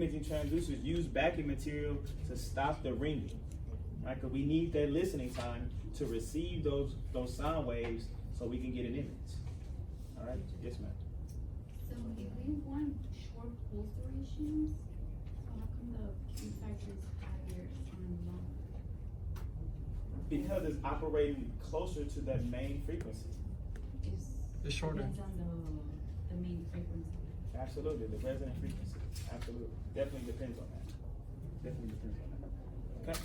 Imaging transducers use backing material to stop the ringing, right? Because we need that listening time to receive those sound waves so we can get an image. All right? Yes, ma'am. So if we want short pulse durations, so how come the Q factor is higher on long? Because it's operating closer to that main frequency. It's shorter. Depends on the main frequency. Absolutely, the resonant frequency. Absolutely. Definitely depends on that. Definitely depends on that.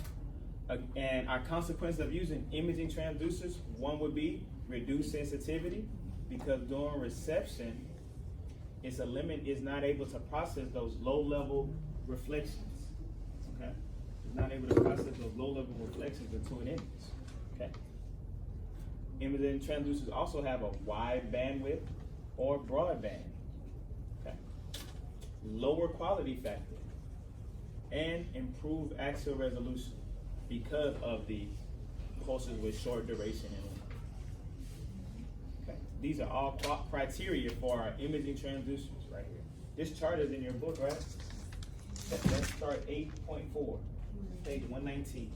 Okay? And our consequence of using imaging transducers, one would be reduced sensitivity, because during reception, it's not able to process those low-level reflections. Okay? It's not able to process those low-level reflections into an image. Okay? Imaging transducers also have a wide bandwidth or broadband. Okay? Lower quality factor and improved axial resolution because of the pulses with short duration and length. Okay? These are all criteria for our imaging transducers right here. This chart is in your book, right? That's chart 8.4, page 119.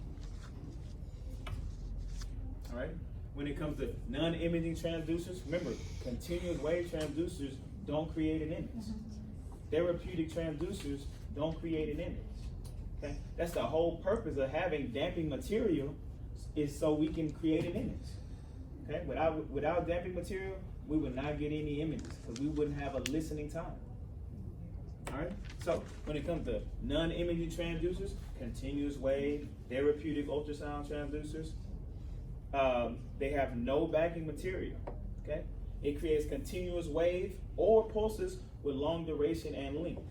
All right? When it comes to non-imaging transducers, remember, continuous wave transducers don't create an image. Therapeutic transducers don't create an image. Okay? That's the whole purpose of having damping material, is so we can create an image. Okay? Without damping material, we would not get any images because we wouldn't have a listening time. All right? So when it comes to non-imaging transducers, continuous wave, therapeutic ultrasound transducers, they have no backing material. Okay? It creates continuous wave or pulses with long duration and length.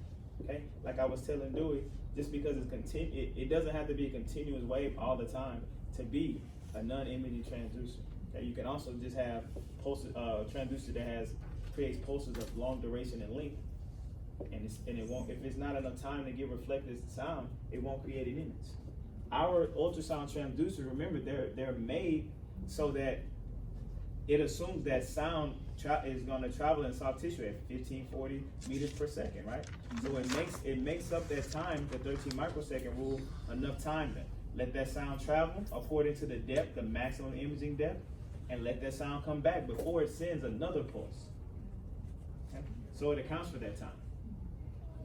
Okay? Like I was telling Dewey, just because it doesn't have to be a continuous wave all the time to be a non-imaging transducer. Okay? You can also just have pulses, transducer that creates pulses of long duration and length, and it won't. If it's not enough time to get reflected sound, it won't create an image. Our ultrasound transducers, remember, they're made so that it assumes that sound is going to travel in soft tissue at 1540 meters per second, right? So it makes up that time, the 13 microsecond rule, enough time to let that sound travel according to the depth, the maximum imaging depth, and let that sound come back before it sends another pulse. Okay? So it accounts for that time.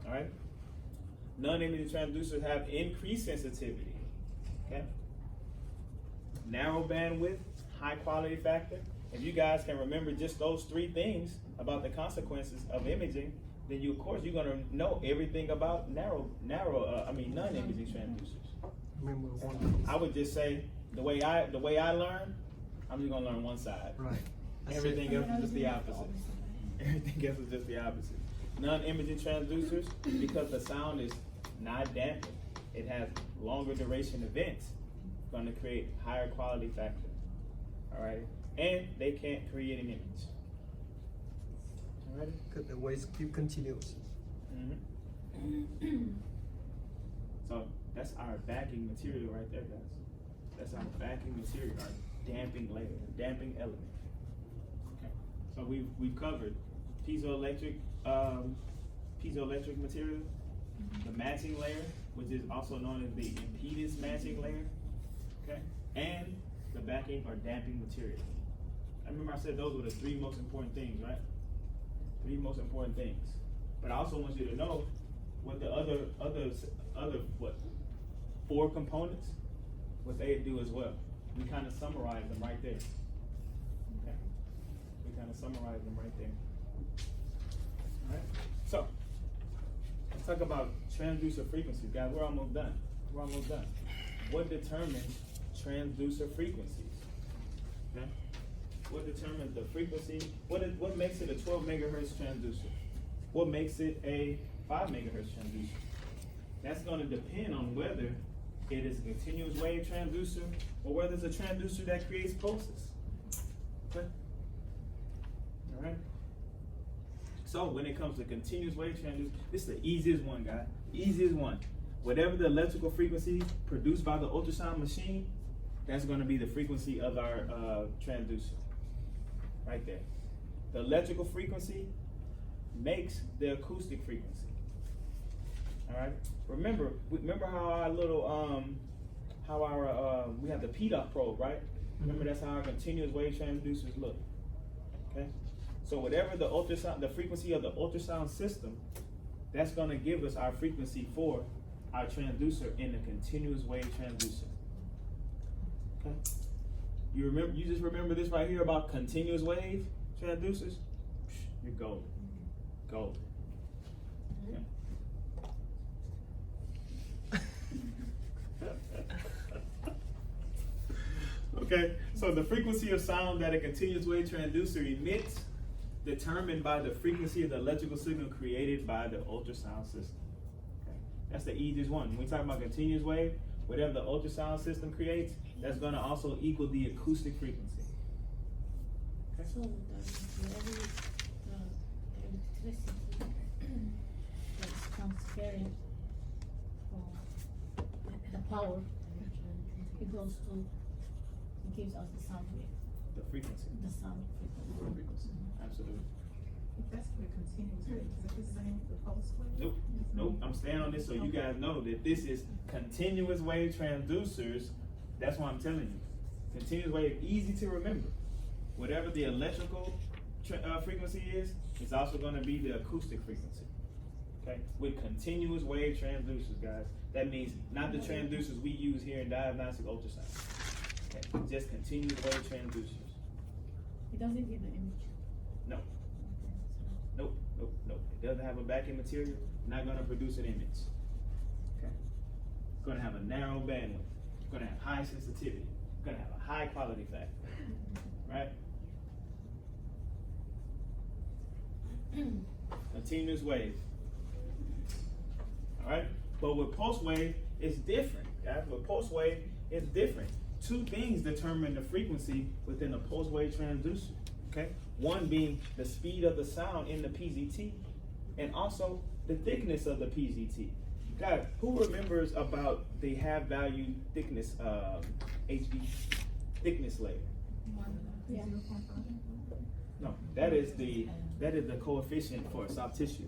All right? Non-imaging transducers have increased sensitivity. Okay? Narrow bandwidth, high quality factor. If you guys can remember just those three things about the consequences of imaging, then of course you're gonna know everything about non-imaging transducers. I would just say the way I learn, I'm just gonna learn one side. Right. Everything else is just the opposite. Everything else is just the opposite. Non-imaging transducers, because the sound is not dampened, it has longer duration events, going to create higher quality factor. All right, and they can't create an image. All right. Because the waves keep continuous. So that's our backing material right there, guys. That's our backing material, our damping layer, damping element. Okay. So we've covered piezoelectric material, the matching layer, which is also known as the impedance matching layer, okay, and the backing or damping material. I remember I said those were the three most important things, right? Three most important things. But I also want you to know what the other four components, what they do as well. We kind of summarize them right there. Okay, we kind of summarize them right there. All right. So let's talk about transducer frequencies, guys. We're almost done. What determines transducer frequencies? Okay. What determines the frequency? What makes it a 12 megahertz transducer? What makes it a 5 megahertz transducer? That's going to depend on whether it is a continuous wave transducer or whether it's a transducer that creates pulses. Okay. All right. So when it comes to continuous wave transducer, this is the easiest one, guys. Easiest one. Whatever the electrical frequency produced by the ultrasound machine, that's going to be the frequency of our transducer. Right there. The electrical frequency makes the acoustic frequency. All right. Remember how our little we have the PDOT probe, right? Remember that's how our continuous wave transducers look. Okay. So whatever the ultrasound, the frequency of the ultrasound system, that's gonna give us our frequency for our transducer in the continuous wave transducer. Okay. You just remember this right here about continuous wave transducers. You're golden. Golden. Okay, so the frequency of sound that a continuous wave transducer emits determined by the frequency of the electrical signal created by the ultrasound system. Okay. That's the easiest one. When we talk about continuous wave, whatever the ultrasound system creates, that's going to also equal the acoustic frequency. Okay. So the electricity that's transferring from the power, it goes to, it gives us the sound wave, The frequency. the sound frequency. Frequency. Absolutely. If that's for continuous wave, is it the same for pulse wave? Nope. Nope. I'm staying on this so you guys know that this is continuous wave transducers. That's what I'm telling you. Continuous wave, easy to remember. Whatever the electrical frequency is, it's also going to be the acoustic frequency. Okay? With continuous wave transducers, guys. That means not the transducers we use here in diagnostic ultrasound. Okay? Just continuous wave transducers. It doesn't give the image. No. Nope. Nope. Nope. It doesn't have a backing material. Not going to produce an image. Okay? It's going to have a narrow bandwidth. It's going to have high sensitivity. It's going to have a high quality factor. Right? Continuous wave. All right? But with pulse wave, it's different. Guys, with pulse wave, it's different. Two things determine the frequency within a pulse wave transducer. Okay? One being the speed of the sound in the PZT, and also the thickness of the PZT. Guys, who remembers about the half value thickness HV thickness layer? Yeah. No, that is the coefficient for soft tissue.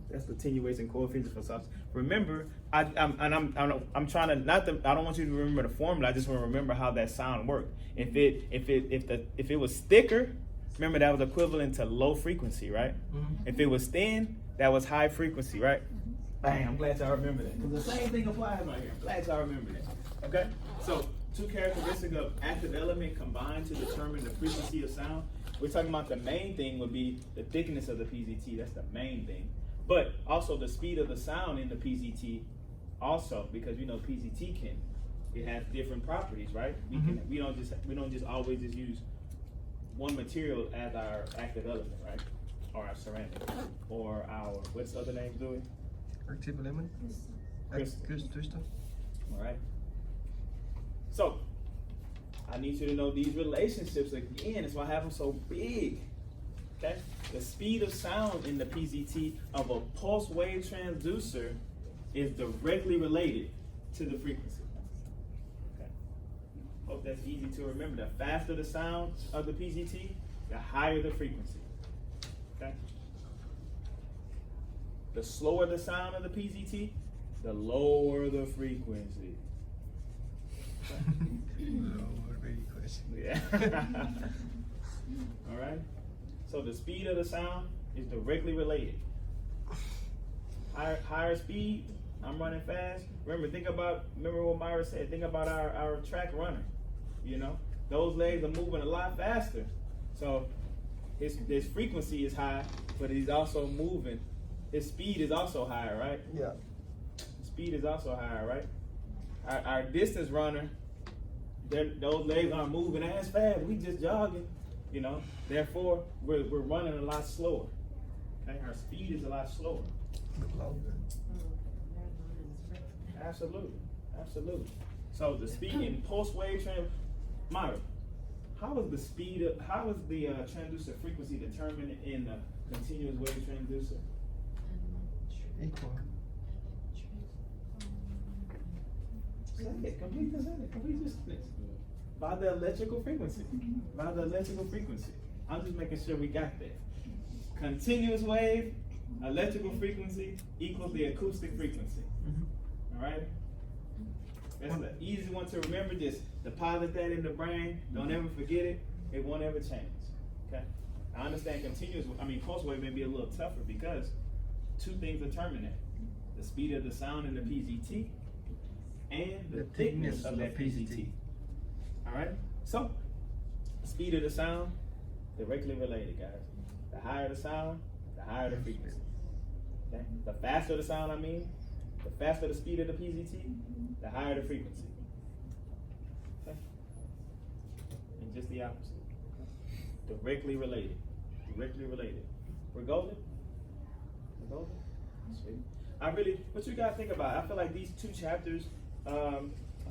That's the attenuation coefficient for soft. Remember, I'm trying to I don't want you to remember the formula. I just want to remember how that sound worked. If it was thicker, remember that was equivalent to low frequency, right? Mm-hmm. If it was thin, that was high frequency, right? Bang, I'm glad y'all remember that. Because the same thing applies right here. I'm glad y'all remember that. Okay? So, two characteristics of active element combined to determine the frequency of sound. We're talking about the main thing would be the thickness of the PZT. That's the main thing. But also the speed of the sound in the PZT also, because you know PZT it has different properties, right? We don't just always just use one material as our active element, right? Or our ceramic, or our, what's the other name, Dewey? Active element. Crystal. All right. So, I need you to know these relationships again. That's why I have them so big. Okay? The speed of sound in the PZT of a pulse wave transducer is directly related to the frequency. Okay. Hope that's easy to remember. The faster the sound of the PZT, the higher the frequency. Okay? The slower the sound of the PZT, the lower the frequency. Yeah. All right. So the speed of the sound is directly related. Higher speed, I'm running fast. Remember what Myra said. Think about our track runner. You know, those legs are moving a lot faster. So his frequency is high, but he's also moving. His speed is also higher, right? Yeah. Speed is also higher, right? Our distance runner, those legs aren't moving as fast. We just jogging, you know. Therefore, we're running a lot slower. Okay, our speed is a lot slower. Absolutely, absolutely. So the speed in pulse wave Myra, how is the transducer frequency determined in the continuous wave transducer? Equal. Complete the sentence. By the electrical frequency. By the electrical frequency. I'm just making sure we got that. Continuous wave Electrical frequency equals the acoustic frequency. All right? That's the easy one to remember. Just deposit that in the brain. Don't ever forget it. It won't ever change. Okay? I understand pulse wave may be a little tougher because two things determine that. The speed of the sound in the PZT and the thickness of that PZT. All right? So, speed of the sound, directly related, guys. The higher the sound, the higher the frequency. Okay? The faster the sound, the faster the speed of the PZT, the higher the frequency. Okay? And just the opposite. Okay? Directly related. Directly related. We're golden? We're golden? Sweet. What you guys think about it? I feel like these two chapters, I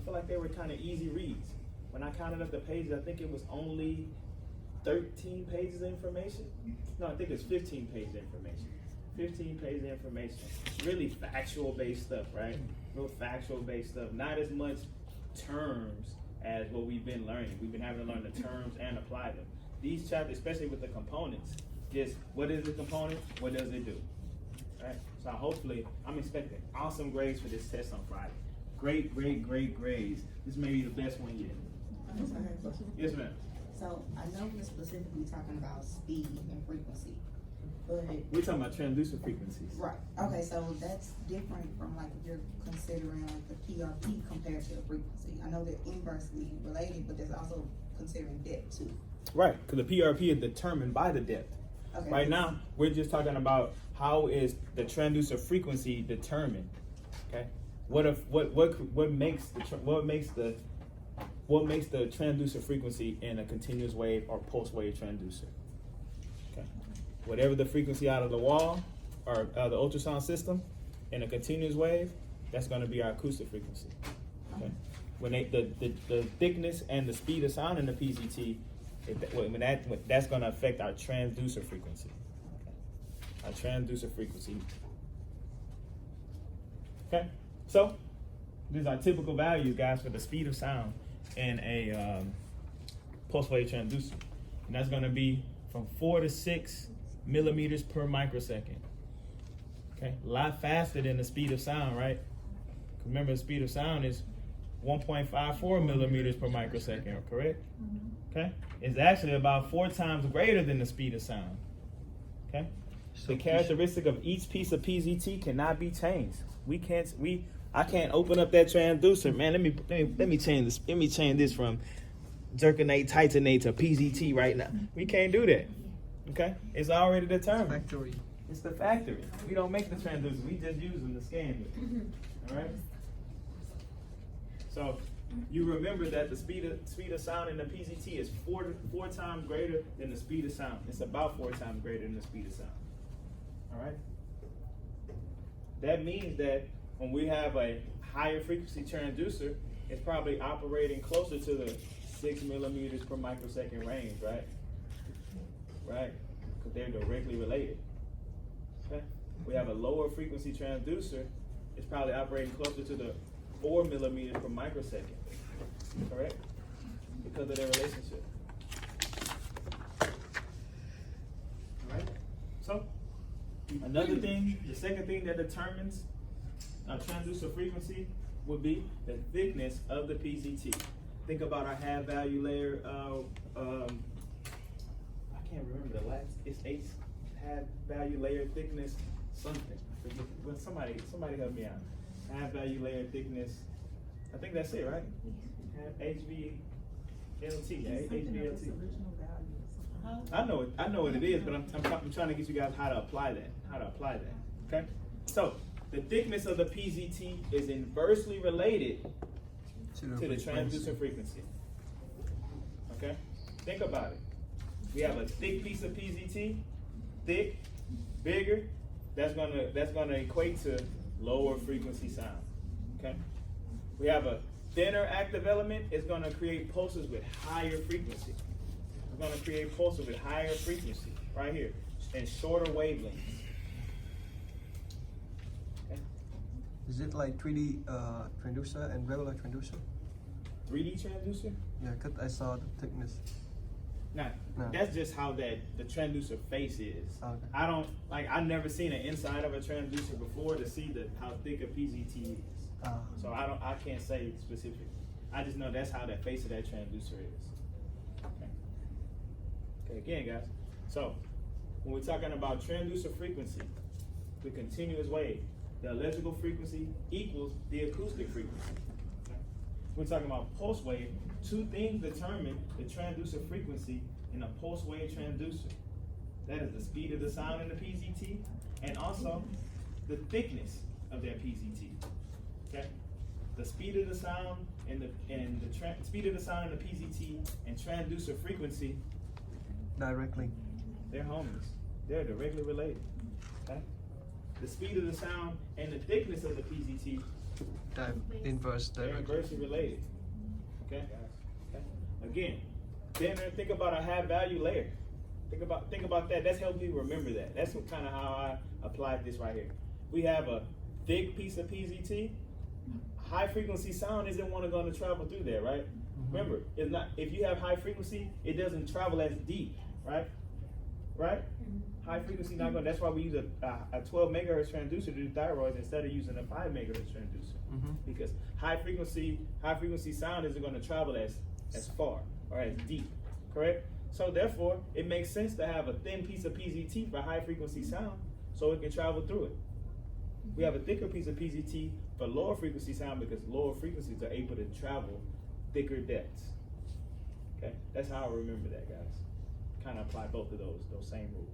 feel like they were kind of easy reads. When I counted up the pages, I think it was only 13 pages of information. No, I think it's 15 pages of information. 15 pages of information. Really factual based stuff, right? Real factual based stuff. Not as much terms as what we've been learning. We've been having to learn the terms and apply them. These chapters, especially with the components, just what is the component? What does it do? Right? So hopefully, I'm expecting awesome grades for this test on Friday. Great grades. This may be the best one yet. Yes, ma'am. So I know we're specifically talking about speed and frequency, but We're talking about transducer frequencies. right. Okay, so that's different from like if you're considering like the PRP compared to the frequency. I know they're inversely related, but there's also considering depth too. Right, because the PRP is determined by the depth. Okay. Right now, we're just talking about how is the transducer frequency determined. Okay, what makes the transducer frequency in a continuous wave or pulse wave transducer? Okay, whatever the frequency out of the wall or the ultrasound system in a continuous wave, that's going to be our acoustic frequency. Okay, when the thickness and the speed of sound in the PZT, that's going to affect our transducer frequency. Okay. Our transducer frequency. Okay, so these are typical values, guys, for the speed of sound in a pulse wave transducer, and that's going to be from 4 to 6 millimeters per microsecond. Okay, a lot faster than the speed of sound, right? Remember, the speed of sound is 1.54 millimeters per microsecond, correct? Okay, it's actually about 4 times greater than the speed of sound. Okay, the characteristic of each piece of PZT cannot be changed. I can't open up that transducer, man. Let me change this. Let me change this from zirconate titanate to PZT right now. We can't do that. Okay, it's already determined. Factory. It's the factory. We don't make the transducers. We just use them to scan it. All right. So you remember that the speed of sound in the PZT is four times greater than the speed of sound. It's about 4 times greater than the speed of sound. All right. That means that when we have a higher frequency transducer, it's probably operating closer to the 6 millimeters per microsecond range, right? Right, because they're directly related. Okay. We have a lower frequency transducer, it's probably operating closer to the 4 millimeters per microsecond. Correct? Because of their relationship. Alright? So, another thing, the second thing that determines our transducer frequency would be the thickness of the PZT. Think about our half value layer. I can't remember the last. It's H half value layer thickness something. I forget. Well, somebody help me out. Half value layer thickness. I think that's it, right? HVLT. HVLT. I know what it is, but I'm trying to get you guys how to apply that. Okay. So the thickness of the PZT is inversely related to the transducer frequency. Okay. Think about it. We have a thick piece of PZT, thick, bigger. That's gonna equate to lower frequency sound. Okay. We have a thinner active element. It's gonna create pulses with higher frequency. It's gonna create pulses with higher frequency right here and shorter wavelengths. Okay. Is it like 3D transducer and regular transducer? 3D transducer? Yeah, because I saw the thickness. Now, No. that's just how the transducer face is. Okay. I've never seen an inside of a transducer before to see how thick a PZT is. So I can't say specifically. I just know that's how the face of that transducer is. Okay, again, guys. So when we're talking about transducer frequency, the continuous wave, the electrical frequency equals the acoustic frequency. Okay? We're talking about pulse wave. Two things determine the transducer frequency in a pulse wave transducer. That is the speed of the sound in the PZT and also the thickness of that PZT. Okay? The speed of the sound and the speed of the sound in the PZT and transducer frequency, Directly. they're homies. They're directly related. Okay? The speed of the sound and the thickness of the PZT, Inverse they're directly. inversely related. Okay? Okay? Again, then think about a high value layer. Think about that. That's helping you remember that. That's kind of how I applied this right here. We have a thick piece of PZT. High frequency sound isn't going to travel through there, right? Mm-hmm. Remember, it's not. If you have high frequency, it doesn't travel as deep, right? Right? High frequency not going. That's why we use a 12 megahertz transducer to do thyroids instead of using a 5 megahertz transducer, Mm-hmm. because high frequency sound isn't going to travel as far or as deep, correct? So therefore, it makes sense to have a thin piece of PZT for high frequency sound, so it can travel through it. We have a thicker piece of PZT for lower frequency sound because lower frequencies are able to travel thicker depths. Okay, that's how I remember that, guys. Kind of apply both of those same rules.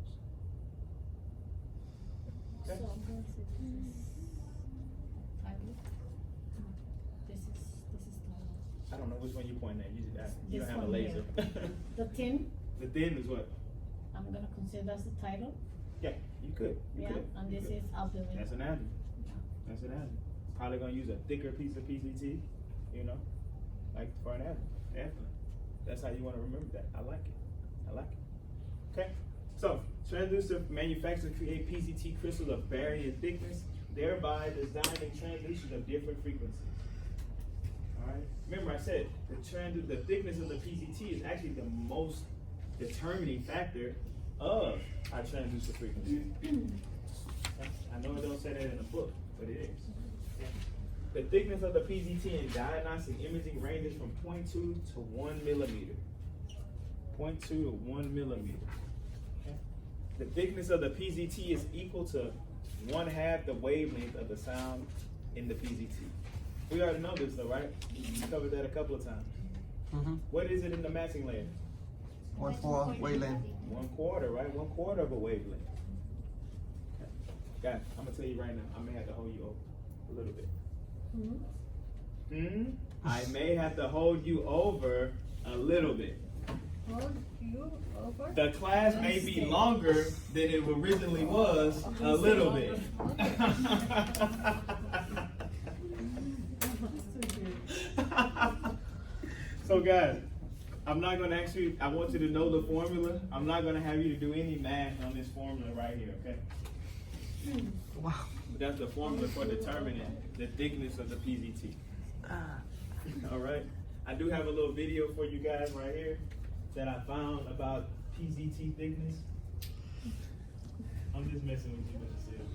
So Okay. I'm going to title. This is title. I don't know which one you point at. You This don't have a one laser. The thin, The thin is what? I'm gonna consider that's the title. Yeah, you could. You Yeah, could. and You this could. is out the window. That's an avenue. That's an avenue. Probably gonna use a thicker piece of PZT, you know, like for an avenue. Definitely. That's how you want to remember that. I like it. I like it. Okay. So transducer manufacturers create PZT crystals of varying thickness, thereby designing transducers of different frequencies. All right. Remember, I said the thickness of the PZT is actually the most determining factor of our transducer frequency. I know it don't say that in the book, but it is. The thickness of the PZT in diagnostic imaging ranges from 0.2 to 1 millimeter. 0.2 to 1 millimeter. Okay. The thickness of the PZT is equal to 1/2 the wavelength of the sound in the PZT. We already know this though, right? We covered that a couple of times. Mm-hmm. What is it in the matching layer? 1/4 wavelength. 1/4, right? 1/4 of a wavelength. Okay. Guys, I'm gonna tell you right now, I may have to hold you over a little bit. I may have to hold you over a little bit. Hold you over. The class may be longer than it originally was, a little bit. So guys, I'm not gonna ask you, I want you to know the formula. I'm not gonna have you to do any math on this formula right here, okay? Wow. But that's the formula for determining the thickness of the PZT. All right. I do have a little video for you guys right here that I found about PZT thickness. I'm just messing with you, but still.